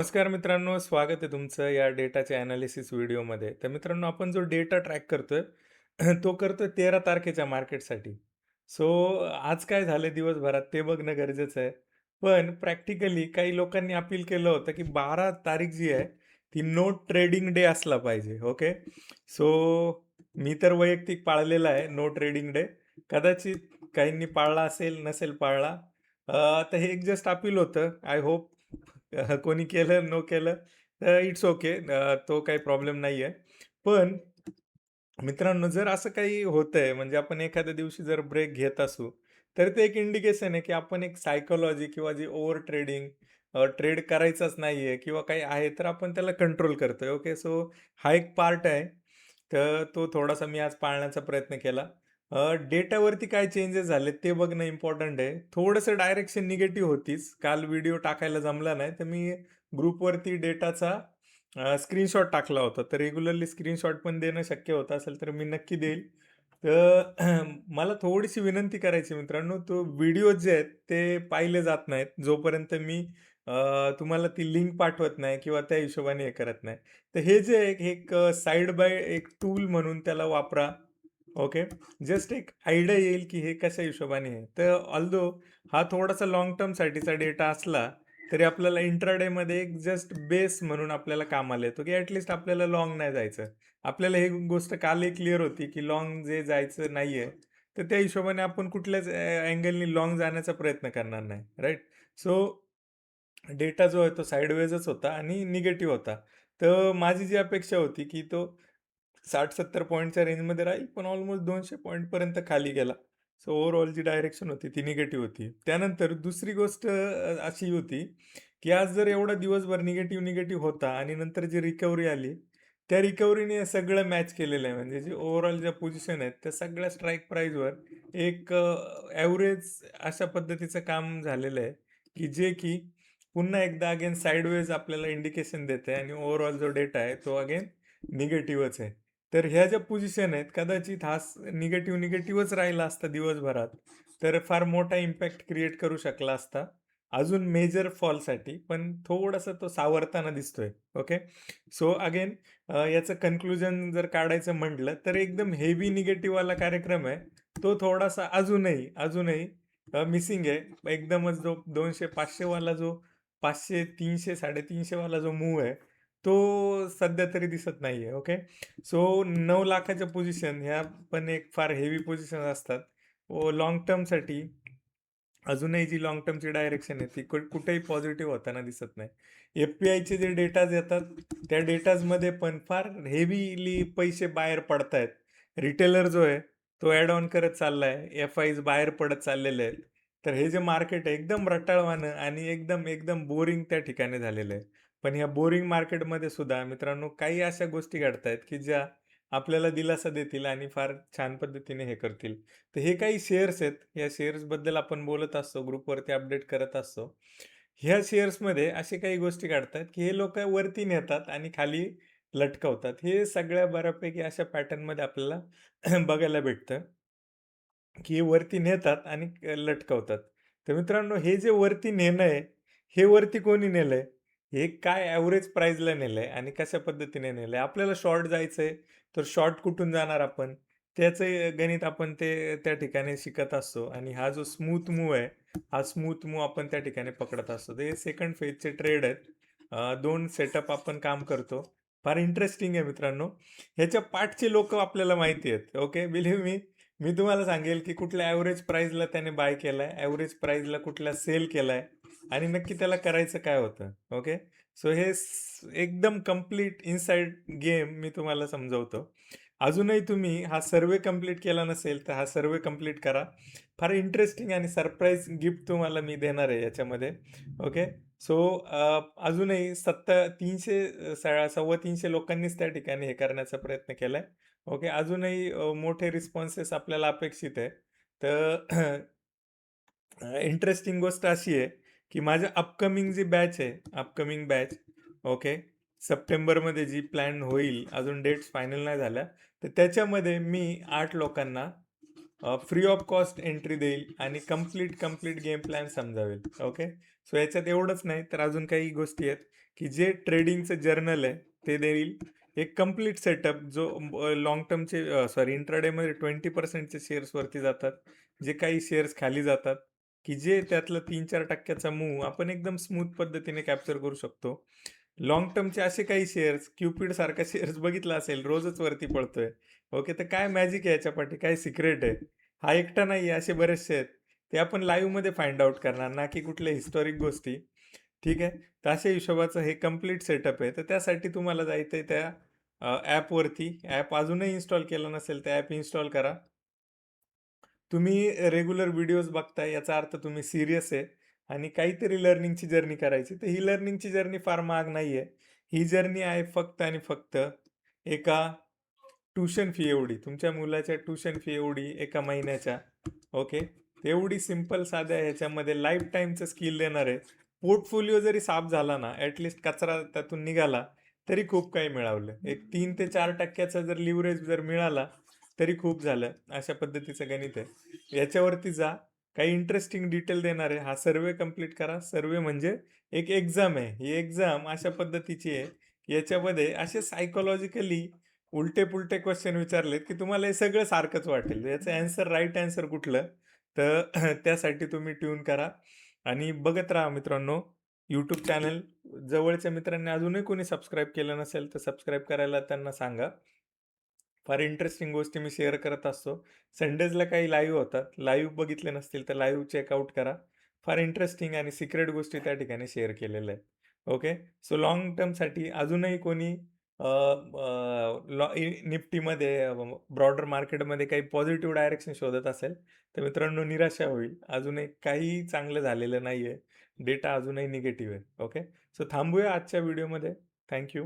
नमस्कार मित्रांनो, स्वागत आहे तुमचं या डेटाच्या ॲनालिसिस व्हिडिओमध्ये. तर मित्रांनो, आपण जो डेटा ट्रॅक करतोय, तो करतोय 13 तारखेच्या मार्केटसाठी. सो आज काय झालं दिवसभरात ते बघणं गरजेचं आहे. पण प्रॅक्टिकली काही लोकांनी अपील केलं होतं, की 12 तारीख जी आहे, ती नो ट्रेडिंग डे असला पाहिजे. ओके. सो मी तर वैयक्तिक पाळलेला आहे नो ट्रेडिंग डे. कदाचित काहींनी पाळला असेल, नसेल पाळला. तर हे एक जस्ट अपील होतं. आय होप कोणी केलं, नो केलं तर इट्स ओके. तो काही प्रॉब्लेम नाहीये. पण मित्रांनो, जर असं काही होतंय म्हणजे आपण एखाद्या दिवशी जर ब्रेक घेत असू, तर ते एक इंडिकेशन आहे, की आपण एक सायकॉलॉजी किंवा जी ओव्हर ट्रेडिंग ट्रेड करायचाच नाहीये किंवा काही आहे, तर आपण त्याला कंट्रोल करतोय. ओके. सो हा एक पार्ट आहे. तर तो थोडासा मी आज पाळण्याचा प्रयत्न केला. डेटावरती काय चेंजेस झाले ते बघणं इम्पॉर्टंट आहे. थोडंसं डायरेक्शन निगेटिव्ह होतीच. काल व्हिडिओ टाकायला जमला नाही, तर मी ग्रुपवरती डेटाचा स्क्रीनशॉट टाकला होता. तर रेग्युलरली स्क्रीनशॉट पण देणं शक्य होत असेल तर मी नक्की देईल. तर मला थोडीशी विनंती करायची मित्रांनो, तो व्हिडिओ जे आहेत ते पाहिले जात नाहीत, जोपर्यंत मी तुम्हाला ती लिंक पाठवत नाही किंवा त्या हिशोबाने हे करत नाही. तर हे जे आहे, एक साइड बाय एक टूल म्हणून त्याला वापरा. ओके. जस्ट एक आयडिया येईल, की हे कशा हिशोबाने आहे. तर ऑल्दो हा थोडासा लाँग टर्मसाठीचा डेटा असला, तरी आपल्याला इंट्राडेमध्ये एक जस्ट बेस म्हणून आपल्याला कामाला येतो, की ॲट आपल्याला लाँग नाही जायचं. आपल्याला ही गोष्ट कालही क्लिअर होती, की लाँग जे जायचं नाहीये, तर त्या हिशोबाने आपण कुठल्याच अँगलनी लाँग जाण्याचा प्रयत्न करणार नाही. राइट? सो डेटा जो आहे तो साइडवेजच होता आणि निगेटिव्ह होता. तर माझी जी अपेक्षा होती, की तो 60-70 पॉइंटच्या रेंजमध्ये राहील, पण ऑलमोस्ट 200 पॉइंटपर्यंत खाली गेला. सो ओव्हरऑल जी डायरेक्शन होती ती निगेटिव्ह होती. त्यानंतर दुसरी गोष्ट अशी होती, की आज जर एवढा दिवसभर निगेटिव्ह होता आणि नंतर जी रिकव्हरी आली, त्या रिकव्हरीने सगळं मॅच केलेलं आहे. म्हणजे जे ओव्हरऑल ज्या पोझिशन आहेत, त्या सगळ्या स्ट्राईक प्राईजवर एक अशा पद्धतीचं काम झालेलं आहे, की पुन्हा एकदा अगेन साइडवेज आपल्याला इंडिकेशन देते आणि ओव्हरऑल जो डेटा आहे तो अगेन निगेटिव्हच आहे. तर ह्या ज्या पोझिशन आहेत कदाचित हा निगेटिव्हच राहिला असता दिवसभरात, तर फार मोठा इम्पॅक्ट क्रिएट करू शकला असता. अजून मेजर फॉलसाठी पण थोडासा तो सावरताना दिसतोय. ओके. सो अगेन याचं कन्क्लुजन जर काढायचं म्हटलं तर एकदम हेवी निगेटिव्हवाला कार्यक्रम आहे. तो थोडासा अजूनही मिसिंग आहे. एकदमच जो 200-500 वाला जो 500, 300, 350 वाला जो मूव्ह आहे, तो सध्या तरी दिसत नाहीये. ओके. सो 9,00,000च्या पोझिशन ह्या पण एक फार हेवी पोझिशन असतात. व लाँग टर्मसाठी अजूनही जी लाँग टर्मची डायरेक्शन आहे ती कुठेही पॉझिटिव्ह होताना दिसत नाही. एफ-पी-आयचे जे डेटाज येतात, त्या डेटाजमध्ये पण फार हेवीली पैसे बाहेर पडतायत. रिटेलर जो आहे, तो ॲड ऑन करत चाललाय. एफ-आयज बाहेर पडत चाललेले आहेत. तर हे जे मार्केट आहे एकदम रटाळवाणं आणि एकदम बोरिंग त्या ठिकाणी झालेलं आहे. पण ह्या बोरिंग मार्केटमध्ये सुद्धा मित्रांनो काही अशा गोष्टी घडतायत, की ज्या आपल्याला दिलासा देतील आणि फार छान पद्धतीने हे करतील. तर हे काही शेअर्स आहेत. या शेअर्सबद्दल आपण बोलत असतो, ग्रुपवरती अपडेट करत असतो. ह्या शेअर्समध्ये अशा काही गोष्टी घडतात, की हे लोकं वरती नेतात आणि खाली लटकवतात. हे सगळ्या बऱ्यापैकी अशा पॅटर्नमध्ये आपल्याला बघायला भेटतं. की हे वरती नेतात आणि लटकवतात. तर मित्रांनो हे जे वरती नेणं आहे, हे वरती कोणी नेलंय? हे काय ॲव्हरेज प्राईसला नेलंय आणि कशा पद्धतीने नेलंय? आपल्याला शॉर्ट जायचंय, तर शॉर्ट कुठून जाणार आपण? त्याचं गणित आपण त्या ठिकाणी शिकत असतो आणि हा जो स्मूथ मूव्ह आहे, हा स्मूथ मूव्ह आपण त्या ठिकाणी पकडत असतो. तर हे सेकंड फेजचे ट्रेड आहेत. 2 सेटअप आपण काम करतो. फार इंटरेस्टिंग आहे मित्रांनो. ह्याच्या पाठचे लोकं आपल्याला माहिती आहेत. ओके. बिलीव्ह मी, मी तुम्हाला सांगेल, की कुठल्या ॲव्हरेज प्राईसला त्याने बाय केलाय, ॲव्हरेज प्राईसला कुठला सेल केलाय आणि नक्की त्याला करायचं काय होतं. ओके. सो हे एकदम कंप्लीट इनसाइड गेम मी तुम्हाला समजवतो. अजूनही तुम्ही हा सर्व्हे कंप्लीट केला नसेल, तर हा सर्व्हे कंप्लीट करा. फार इंटरेस्टिंग आणि सरप्राईज गिफ्ट तुम्हाला मी देणार आहे याच्यामध्ये. ओके. सो अजूनही 300 350 लोकांनीच त्या ठिकाणी हे करण्याचा प्रयत्न केलाय. ओके. अजूनही मोठे रिस्पॉन्सेस आपल्याला अपेक्षित आहे. तर इंटरेस्टिंग गोष्ट अशी आहे, की माझ्या अपकमिंग जी बॅच आहे, अपकमिंग बॅच ओके. सप्टेंबरमध्ये जी प्लॅन होईल, अजून डेट्स फायनल नाही झाल्या. तर त्याच्यामध्ये मी 8 लोकांना फ्री ऑफ कॉस्ट एंट्री देईल आणि कंप्लीट गेम प्लॅन समजावेल. ओके. सो याच्यात एवढंच नाही तर अजून काही गोष्टी आहेत, की जे ट्रेडिंगचं जर्नल आहे ते देईल. एक कंप्लीट सेटअप जो लाँग टर्मचे सॉरी इंट्राडेमध्ये 20% शेअर्सवरती जातात. जे काही शेअर्स खाली जातात, की जे त्यातलं 3-4% मूव्ह आपण एकदम स्मूथ पद्धतीने कॅप्चर करू शकतो. लाँग टर्मचे असे काही शेअर्स, क्युपिड सारखा शेअर्स बघितला असेल, रोजच वरती पळतोय. ओके, तर काय मॅजिक आहे याच्यापाठी? काय सिक्रेट आहे? हा एकटा नाही आहे, असे बरेचसे आहेत. ते आपण लाईव्हमध्ये फाइंड आउट करणार, ना की कुठल्या हिस्टॉरिक गोष्टी. ठीक आहे? तर अशा हिशोबाचं हे कंप्लीट सेटअप आहे. तर त्यासाठी तुम्हाला जायचंय त्या ॲपवरती. ॲप अजूनही इन्स्टॉल केलं नसेल, तर ॲप इन्स्टॉल करा. तुम्ही रेग्युलर व्हिडिओज बघताय याचा अर्थ तुम्ही सीरियस आहे आणि काहीतरी लर्निंगची जर्नी करायची. तर ही लर्निंगची जर्नी फार महाग नाहीये. ही जर्नी आहे फक्त आणि फक्त एका ट्यूशन फी एवढी. तुमच्या मुलाच्या ट्यूशन फी एवढी एका महिन्याच्या. ओके. एवढी सिंपल साध्या ह्याच्यामध्ये लाईफ टाईमचं स्किल देणार आहे. पोर्टफोलिओ जरी साफ झाला ना, ॲटलीस्ट कचरा त्यातून निघाला, तरी खूप काही मिळवलं. एक 3 ते 4% जर लिव्हरेज जर मिळाला, तरी खूप झालं. अशा पद्धतीचं गणित आहे. याच्यावरती जा. काही इंटरेस्टिंग डिटेल देणार आहे. हा सर्व्हे कंप्लीट करा. सर्व्हे म्हणजे एक एक्झाम आहे. ही एक्झाम अशा पद्धतीची आहे, याच्यामध्ये असे सायकॉलॉजिकली उलटे-पुलटे क्वेश्चन विचारलेत, की तुम्हाला हे सगळं सारखंच वाटेल. याचं ॲन्सर राईट ॲन्सर कुठलं? तर त्यासाठी तुम्ही ट्यून करा आणि बघत राहा मित्रांनो. YouTube चॅनल जवळच्या मित्रांनी अजूनही कोणी सबस्क्राईब केलं नसेल, तर सबस्क्राईब करायला त्यांना सांगा. फार इंटरेस्टिंग गोष्टी मी शेअर करत असतो. संडेजला काही लाईव्ह होतात. लाईव्ह बघितले नसतील तर लाईव्ह चेकआउट करा. फार इंटरेस्टिंग आणि सिक्रेट गोष्टी त्या ठिकाणी शेअर केलेल्या आहेत. ओके. सो लाँग टर्मसाठी अजूनही कोणी अ, अ, निफ्टीमध्ये ब्रॉडर मार्केटमध्ये काही पॉझिटिव्ह डायरेक्शन शोधत असेल, तर मित्रांनो निराशा होईल. अजूनही काही चांगलं झालेलं नाहीये. डेटा अजूनही निगेटिव्ह आहे. ओके. सो थांबूया आजच्या व्हिडिओमध्ये. थँक